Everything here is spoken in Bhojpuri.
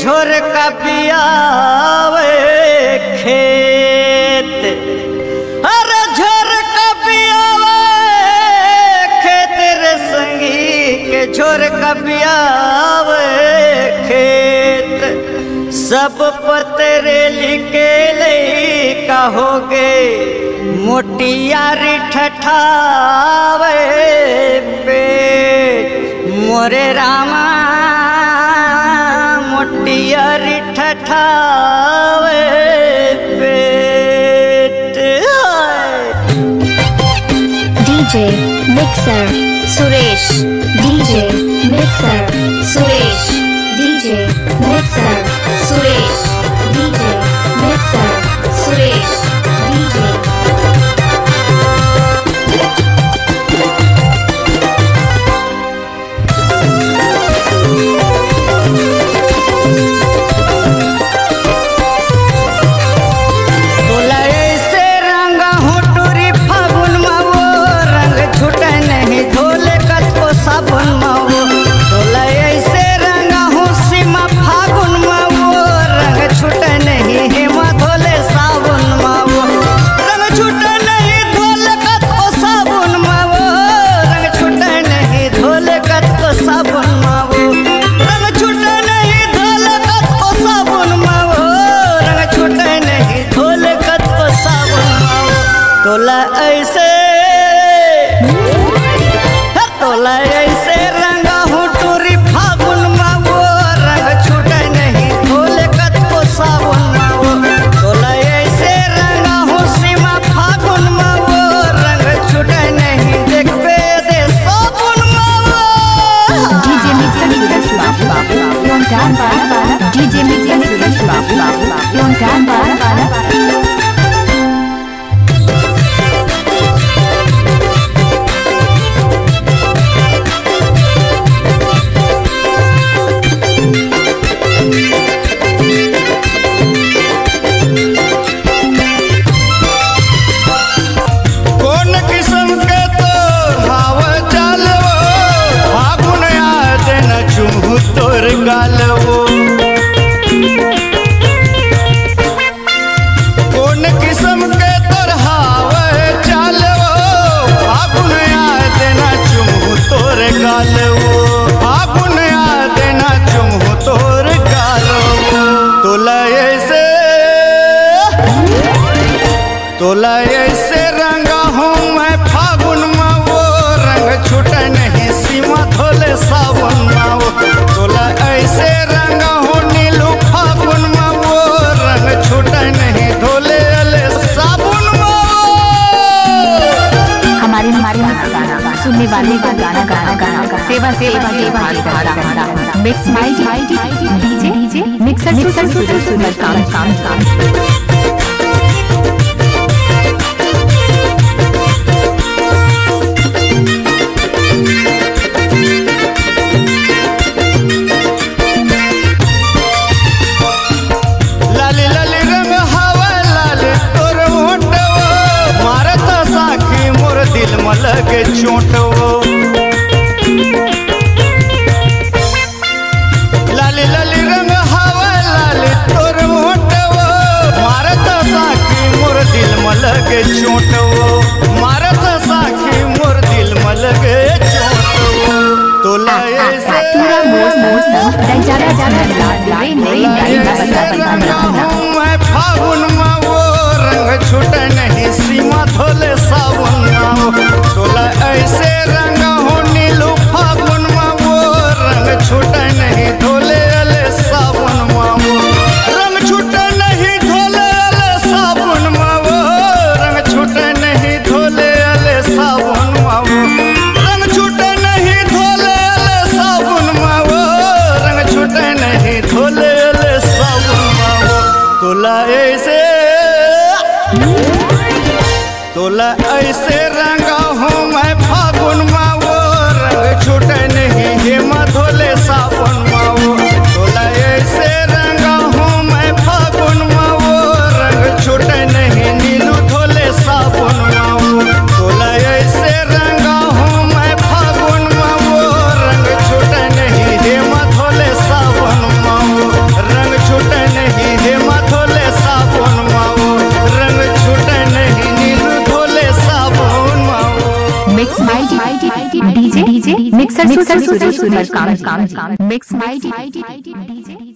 झोर का पियावे खेत, अरे झोर का पियावे खेत रे संगी के झोर का पियावे खेत। सब पतरे लिखे ले कहोगे मोटियारी ठठावे पेट मोरे रामा मोटियारी ठठावे पेट। DJ mixer Suresh, DJ mixer Suresh, DJ mixer Suresh, DJ mixer Suresh, DJ. तोला ऐसे रंगा हूँ टूरी फागुन मावो रंग छूटे नहीं धोले कत को साबुन मावो। तोला ऐसे रंगा हूँ सीमा फागुन मावो रंग छूटे नहीं देखबे दे साबुन मावो। डीजे मिक्सर बाबू बाबू यों डान बारा, डीजे मिक्सर बाबू बाबू यों डान बारा। गालवो कौन किस्म के तोर हावे चालवो फागुन याद ना चुमू तोर गालवो फागुन याद ना चुमू तोर गालवो। तोला ऐसे रंगा हूँ मैं फागुन में वो रंग छूटे नहीं सीमा धोले सावन में वो। तोला ऐसे रंगा हूँ नीलू फागुन में वो रंग छूटे नहीं धोले अले साबुन में। हमारे गाना सुनने वाले का गाना सेवा सेवा मिक्स माई डीजे मिक्सर सुंदर काम। लगे चोटवो लाली लाली रंग हवा लाली तोर मोटवो मारत साखी मोर दिल में लगे चोटवो मारत साखी मोर दिल में लगे चोटवो। तोला ऐसे मैं फागुन में वो रंग छूटे नहीं सीमा धोले सावन में। तोला ऐसे रंग डीजे मिक्सर सुपर काम मिक्स माई डीजे